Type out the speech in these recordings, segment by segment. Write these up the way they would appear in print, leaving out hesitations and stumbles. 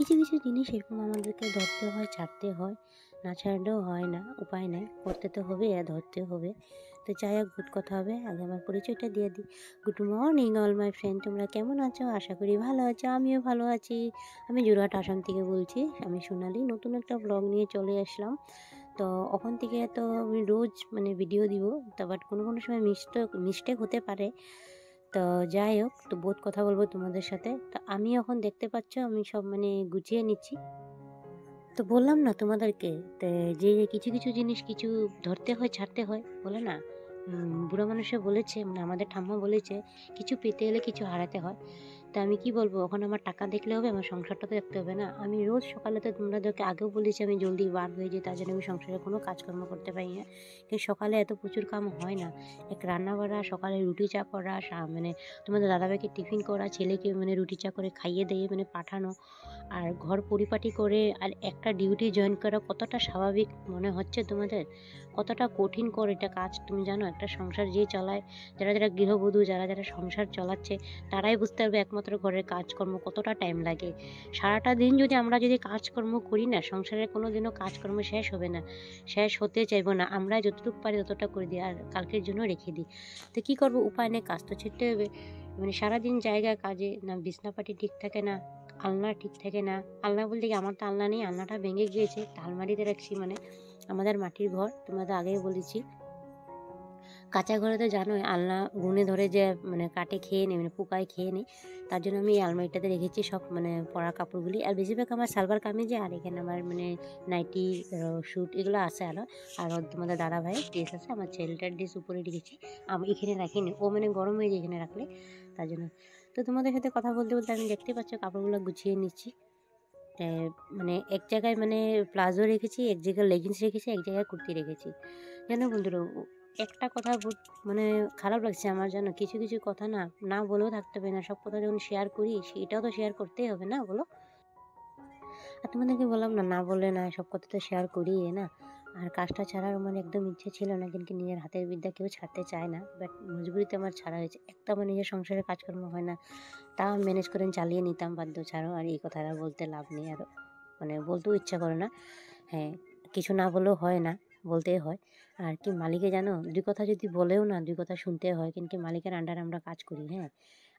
কিছু কিছু জিনিস এরকম আমাদেরকে ধরতে হয়, ছাড়তে হয়, না ছাড়লেও হয় না, উপায় নাই, করতে তো হবে আর ধরতে হবে। তো যাই হোক, গুড কথা হবে। আগে আমার পরিচয়টা দিয়ে দিই। Good morning all my friend, তোমরা কেমন আছো? আশা করি ভালো আছো, আমিও ভালো আছি। আমি যোরহাট আসাম থেকে বলছি, আমি সোনালি। নতুন একটা ব্লগ নিয়ে চলে আসলাম। তো ওখান থেকে তো আমি রোজ ভিডিও দিব, তো বাট কোনো কোনো সময় মিস্টেক হতে পারে। তো যাই হোক, তো বহুত কথা বলবো তোমাদের সাথে। তো আমি এখন দেখতে পাচ্ছ আমি সব গুছিয়ে নিচ্ছি। তো বললাম না তোমাদেরকে, তো যে কিছু কিছু জিনিস কিছু ধরতে হয়, ছাড়তে হয়, বলে না। বুড়ো মানুষে বলেছে, আমাদের ঠাম্মা বলেছে, কিছু পেতে এলে কিছু হারাতে হয়। তা আমি কি বলবো, ওখানে আমার টাকা দেখলে হবে? আমার সংসারটা তো দেখতে হবে না? আমি রোজ সকালে, তো তোমাদেরকে আগেও বলেছি, আমি জলদি বার হয়ে যাই, তার জন্য আমি সংসারে কোনো কাজকর্ম করতে পারি না। কিন্তু সকালে এত প্রচুর কাম হয় না। এক রান্না বাড়া, সকালে রুটি চা করা, তোমাদের দাদাভাইকে টিফিন করা, ছেলেকে রুটি চা করে খাইয়ে দিয়ে পাঠানো, আর ঘর পরিপাটি করে আর একটা ডিউটি জয়েন করা কতটা স্বাভাবিক মনে হচ্ছে তোমাদের? কতটা কঠিন করে এটা কাজ তুমি জানো? একটা সংসার যে চালায়, যারা যারা গৃহবধূ, যারা যারা সংসার চালাচ্ছে, তারাই বুঝতে পারবে একমাত্র ঘরের কাজকর্ম কতটা টাইম লাগে। সারাটা দিন যদি আমরা কাজকর্ম করি না, সংসারের কোনো দিনও কাজকর্ম শেষ হবে না, শেষ হতে চাইবো না। আমরা যতটুকু পারি ততটা করে দিই, আর কালকের জন্য রেখে দিই। তো কী করবো, উপায় নেই, কাজ তো ছিঁড়তে হবে। সারাদিন জায়গায় কাজে, না বিছনাপাটি ঠিক থাকে না, আলনা ঠিক থাকে না। আলনা বলতে কি, আমার তো আলনা নেই, আলনাটা ভেঙে গিয়েছে, আলমারিতে রাখছি। আমাদের মাটির ঘর, তোমাদের আগেই বলেছি। কাঁচা ঘরে তো জানোই আলনা গুনে ধরে যে কাটে খেয়ে নেয়, পোকায় খেয়ে নেয়। তার জন্য আমি এই আলমারিটাতে রেখেছি সব পরা কাপড়গুলি। আর বেশিরভাগ আমার সালোয়ার কামিজে, আর এখানে আমার নাইটি, স্যুট এগুলো আছে আরও। আর তোমাদের দাদা ভাইয়ের ড্রেস আছে, আমার ছেলেটার ড্রেস উপরে রেখেছি। আমি এখানে রাখিনি, ও গরম হয়ে যায় এখানে রাখলে, তার জন্য। তো তোমাদের সাথে কথা বলতে বলতে আমি দেখতে পাচ্ছ কাপড়গুলো গুছিয়ে নিচ্ছি। এক জায়গায় প্লাজো রেখেছি, এক জায়গায় লেগিংস রেখেছি, এক জায়গায় কুর্তি রেখেছি। জানো বন্ধুরা, একটা কথা খারাপ লাগছে আমার, জানো, কিছু কিছু কথা না না বলেও থাকতে পারি না। সব কথা যখন শেয়ার করি, সেটাও তো শেয়ার করতেই হবে না, বলো? আর তোমাদেরকে বললাম না, না বলে না, সব কথা তো শেয়ার করি না। আর কাজটা ছাড়ার একদম ইচ্ছে ছিল না, কিন্তু নিজের হাতের বিদ্যা কেউ ছাড়তে চায় না, বাট মজবুরিতে আমার ছাড়া হয়েছে। একটা আমার নিজের সংসারের কাজকর্ম হয় না, তা ম্যানেজ করে চালিয়ে নিতাম, বাধ্য ছাড়ো। আর এই কথাটা বলতে লাভ নেই, আর বলতেও ইচ্ছা করে না। হ্যাঁ, কিছু না বলেও হয় না, বলতেই হয়। আর কি, মালিকে জানো, দুই কথা যদি বলেও না, দুই কথা শুনতে হয়। কিন্তু মালিকের আন্ডারে আমরা কাজ করি, হ্যাঁ।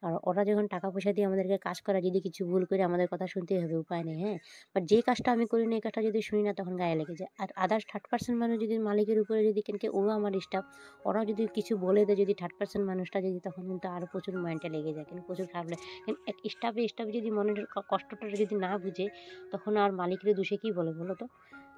আর ওরা যখন টাকা পয়সা দিয়ে আমাদেরকে কাজ করা, যদি কিছু ভুল করে আমাদের কথা শুনতেই হবে, উপায় নেই, হ্যাঁ। বাট যে কাজটা আমি করি না, এই কাজটা যদি শুনি না, তখন গায়ে লেগে যায়। আর আদার্স 3rd person মানুষ যদি মালিকের উপরে যদি ও আমার স্টাফ, ওরাও যদি কিছু বলে দেয়, যদি 3rd person মানুষটা যদি, তখন কিন্তু আরও প্রচুর মাইন্ডে লেগে যায়, কিন্তু প্রচুর খারাপ লাগে। কিন্তু এক স্টাফ যদি মনের কষ্টটা যদি না বুঝে, তখন আর মালিকের দোষে কী বলে, বলো তো?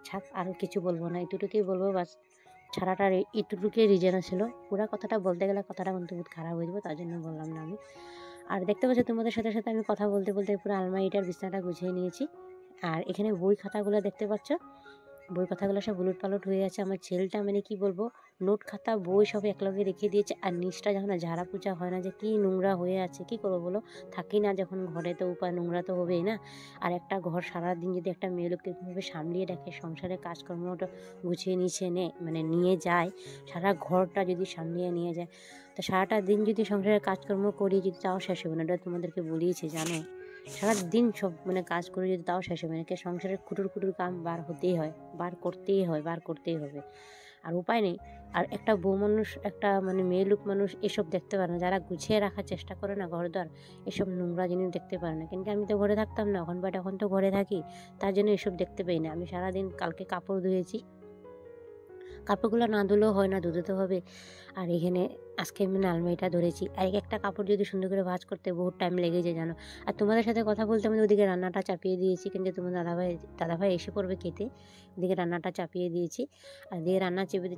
ছাড়, আর কিছু বলবো না, এতটুকুই বলবো বাস। ছাড়াটার এতটুকুই রিজন ছিল। পুরো কথাটা বলতে গেলে কথাটা কিন্তু বহুত খারাপ হয়ে যাবে, তার জন্য বললাম না আমি। আর দেখতে পাচ্ছি তোমাদের সাথে সাথে আমি কথা বলতে বলতে পুরো আলমারিটার বিছানাটা গুছিয়ে নিয়েছি। আর এখানে বই খাতাগুলো দেখতে পাচ্ছ, বই খাতাগুলো সব উলটপালট হয়ে আছে। আমার ছেলেটা কি বলবো, নোট খাতা বই সব একলগে রেখে দিয়েছে। আর নিচটা যখন ঝাড়া পোছা হয় না, যে কি নোংরা হয়ে আছে, কি করবো বলো? থাকি না যখন ঘরে, তো উপায়, নোংরা তো হবেই না। আর একটা ঘর সারাদিন যদি একটা মেয়ে লোক এরকমভাবে সামলিয়ে রাখে, সংসারের কাজকর্মটা গুছিয়ে নিচে নিয়ে যায়, সারা ঘরটা যদি সামলিয়ে নিয়ে যায়, তো সারাটা দিন যদি সংসারের কাজকর্ম করি, যদি তাও শেষ হবে না। এটা তোমাদেরকে বলিয়েছি, জানো, সারাদিন সব কাজ করে যদি তাও শেষ হবে না। সংসারের কুটুর কুটুর কাম বার হতেই হয়, বার করতেই হয়, বার করতেই হবে, আর উপায় নেই। আর একটা বউ মানুষ, একটা মেয়ে লোক মানুষ এসব দেখতে পারে না। যারা গুছিয়ে রাখার চেষ্টা করে না ঘরদ্বার, এসব নোংরা জিনিস দেখতে পারে না। কিন্তু আমি তো ঘরে থাকতাম না এখন, বাট এখন তো ঘরে থাকি, তার জন্য এসব দেখতে পাই না। আমি সারাদিন, কালকে কাপড় ধুয়েছি, কাপড়গুলো না ধুলেও হয় না, ধুতে তো হবে। আর এখানে আজকে আমি আলমারিটা ধরেছি। আর একটা কাপড় যদি সুন্দর করে ভাঁজ করতে বহুত টাইম লেগে যায়, জানো। আর তোমাদের সাথে কথা বলতে আমি ওদিকে রান্নাটা চাপিয়ে দিয়েছি, কিন্তু তোমার দাদাভাই এসে পড়বে খেতে, ওদিকে রান্নাটা চাপিয়ে দিয়েছি। আর দিকে রান্না চেপে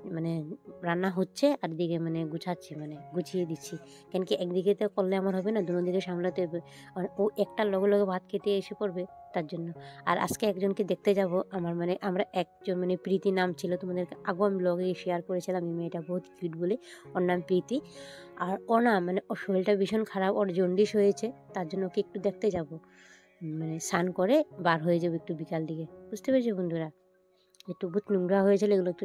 রান্না হচ্ছে, আর দিকে গুছাচ্ছি, গুছিয়ে দিচ্ছি। কেন কি, একদিকে তো করলে আমার হবে না, দুদিকে সামলাতে হবে। আর ও একটা লগে লগে ভাত খেতে এসে পড়বে, তার জন্য। আর আজকে একজনকে দেখতে যাব, আমার আমরা একজন প্রীতি নাম ছিল, তোমাদেরকে আগেও আমি ব্লগে শেয়ার করেছিলাম। এই মেয়েটা বহুত কিউট বলে, ওর নাম প্রীতি। আর ও না ওর শরীরটা ভীষণ খারাপ, ওর জন্ডিস হয়েছে, তার জন্য ওকে একটু দেখতে যাব। স্নান করে বার হয়ে যাবো একটু বিকাল দিকে, বুঝতে পেরেছো বন্ধুরা? একটু বহুত নোংরা হয়েছিল, এগুলো একটু।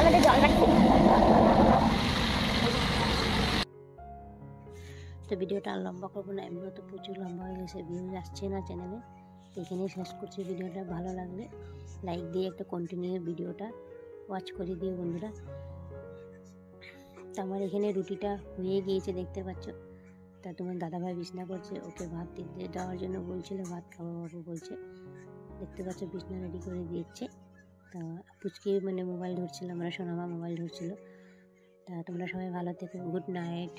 আমাদের জল রাখছি। তো ভিডিওটা আর লম্বা করবো না, এমনিও তো প্রচুর লম্বা হয়ে গেছে, ভিউজ আসছে না চ্যানেলে। তো এখানেই শেষ করছি ভিডিওটা। ভালো লাগলে লাইক দিয়ে একটা কন্টিনিউ ভিডিওটা ওয়াচ করে দিও বন্ধুরা। তো আমার এখানে রুটিটা হয়ে গিয়েছে দেখতে পাচ্ছ। তা তোমার দাদাভাই বিছনা করছে, ওকে ভাত দিতে দেওয়ার জন্য বলছিল, ভাত খাবো বাবু বলছে। দেখতে পাচ্ছ বিছনা রেডি করে দিচ্ছে। তা পুচকি মানে মোবাইল ধরছিল, আমরা সোনামা মোবাইল ধরছিল। তা তোমরা সবাই ভালো থেকো, গুড নাইট।